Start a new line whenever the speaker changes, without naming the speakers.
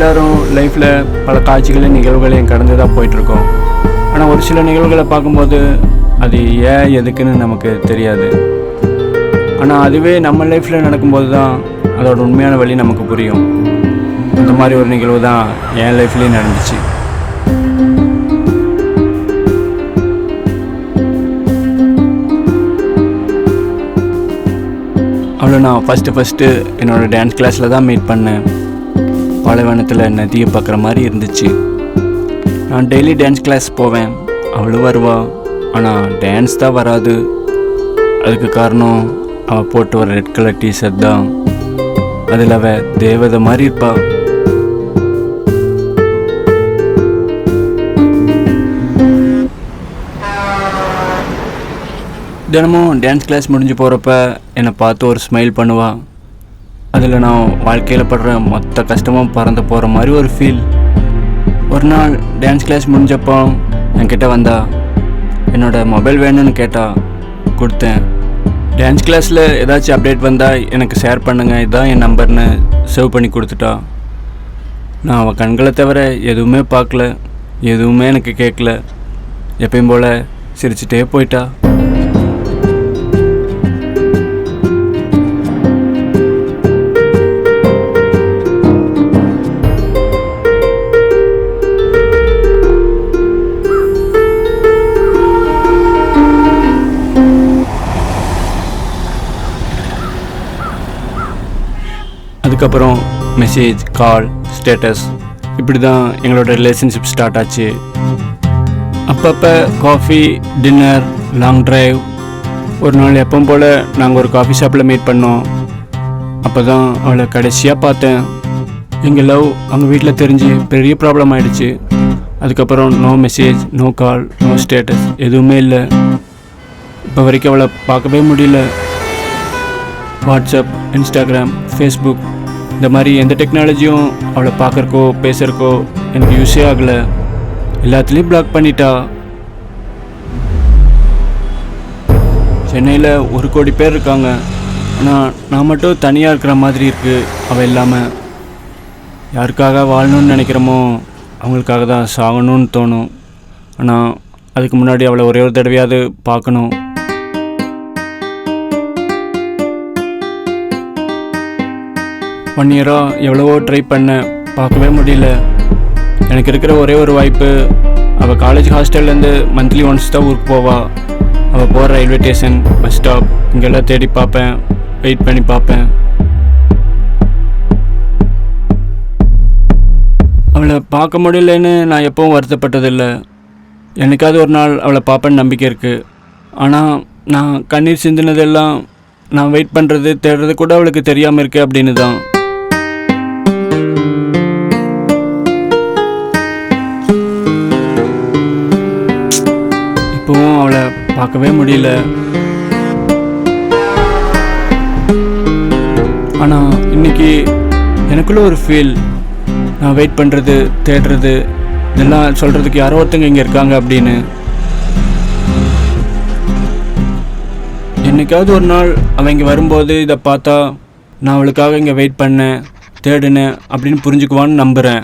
எல்லோரும் லைஃப்பில் பல காட்சிகளையும் நிகழ்வுகளையும் கடந்து தான் போயிட்டுருக்கோம். ஆனால் ஒரு சில நிகழ்வுகளை பார்க்கும்போது அது ஏன் எதுக்குன்னு நமக்கு தெரியாது. ஆனால் அதுவே நம்ம லைஃப்பில் நடக்கும்போது தான் அதோட உண்மையான வழி நமக்கு புரியும். அந்த மாதிரி ஒரு நிகழ்வு தான் என் லைஃப்லேயும் நடந்துச்சு. அவளை நான் ஃபஸ்ட்டு என்னோடய டான்ஸ் கிளாஸில் தான் மீட் பண்ணேன். பாலைவனத்தில் நதியை பார்க்குற மாதிரி இருந்துச்சு. நான் டெய்லி டான்ஸ் கிளாஸ் போவேன், அவளும் வருவா. ஆனால் டான்ஸ் தான் வராது. அதுக்கு காரணம் அவள் போட்டு வர ரெட் கலர் டிஷர்ட் தான். அதில் அவள் தேவதை மாதிரி இருப்பாள். தினமும் டான்ஸ் கிளாஸ் முடிஞ்சு போகிறப்ப என்னை பார்த்து ஒரு ஸ்மைல் பண்ணுவாள். அதில் நான் வாழ்க்கையில் படுற மொத்த கஷ்டமும் பறந்து போகிற மாதிரி ஒரு ஃபீல். ஒரு நாள் டான்ஸ் கிளாஸ் முடிஞ்சப்போ என்கிட்ட வந்தா. என்னோடய மொபைல் வேணும்னு கேட்டா, கொடுத்தேன். டான்ஸ் கிளாஸில் ஏதாச்சும் அப்டேட் வந்தால் எனக்கு ஷேர் பண்ணுங்கள், இதுதான் என் நம்பர்னு சேவ் பண்ணி கொடுத்துட்டா. நான் அவள் கண்களை தவிர எதுவுமே பார்க்கல, எதுவுமே எனக்கு கேட்கல. எப்பயும் போல் சிரிச்சிட்டே போயிட்டா. அதுக்கப்புறம் மெசேஜ், கால், ஸ்டேட்டஸ், இப்படி தான் எங்களோட ரிலேஷன்ஷிப் ஸ்டார்ட் ஆச்சு. அப்பப்போ காஃபி, டின்னர், லாங் ட்ரைவ். ஒரு நாள் எப்பவும் போல் நாங்கள் ஒரு காஃபி ஷாப்பில் மீட் பண்ணோம். அப்போ தான் அவளை கடைசியாக பார்த்தேன். எங்கள் லவ் அவங்க வீட்டில் தெரிஞ்சு பெரிய ப்ராப்ளம் ஆகிடுச்சு. அதுக்கப்புறம் no message, no call, no status, எதுவுமே இல்லை. இப்போ வரைக்கும் அவளை பார்க்கவே முடியல. வாட்ஸ்அப், இன்ஸ்டாகிராம், ஃபேஸ்புக், இந்த மாதிரி எந்த டெக்னாலஜியும் அவளை பார்க்குறக்கோ பேசுகிறக்கோ எனக்கு யூஸே ஆகலை. எல்லாத்துலேயும் பிளாக் பண்ணிட்டா. சென்னையில் 1 கோடி பேர் இருக்காங்க. ஆனால் நான் மட்டும் தனியாக இருக்கிற மாதிரி இருக்குது. அவள் இல்லாமல் யாருக்காக வாழணும்னு நினைக்கிறோமோ அவங்களுக்காக தான் சாகணும்னு தோணும். ஆனால் அதுக்கு முன்னாடி அவளை ஒரே ஒரு தடவையாவது பார்க்கணும். ஒன் இயராக எவ்வளவோ ட்ரை பண்ணேன், பார்க்கவே முடியல. எனக்கு இருக்கிற ஒரே ஒரு வாய்ப்பு, அவள் காலேஜ் ஹாஸ்டல்லேருந்து மந்த்லி ஒன்ஸ் தான் ஊருக்கு போவாள். அவள் போகிற ரயில்வே ஸ்டேஷன், பஸ் ஸ்டாப், இங்கெல்லாம் தேடி பார்ப்பேன், வெயிட் பண்ணி பார்ப்பேன். அவளை பார்க்க முடியலன்னு நான் எப்பவும் வருத்தப்பட்டதில்லை. எனக்காவது ஒரு நாள் அவளை பார்ப்பேன்னு நம்பிக்கை இருக்குது. ஆனால் நான் கண்ணீர் சிந்தினதெல்லாம் நான் வெயிட் பண்ணுறது தேடுறது கூட அவளுக்கு தெரியாமல் இருக்கு அப்படின்னு தான். இப்போவும் அவளை பார்க்கவே முடியல. ஆனால் இன்னைக்கு எனக்குள்ள ஒரு ஃபீல், நான் வெயிட் பண்ணுறது தேடுறது இதெல்லாம் சொல்கிறதுக்கு யாரோ ஒருத்தங்க இங்கே இருக்காங்க அப்படின்னு. என்னைக்காவது ஒரு நாள் அவன் இங்கே வரும்போது இதை பார்த்தா நான் அவளுக்காக இங்கே வெயிட் பண்ணேன், தேடினேன் அப்படின்னு புரிஞ்சுக்குவான்னு நம்புகிறேன்.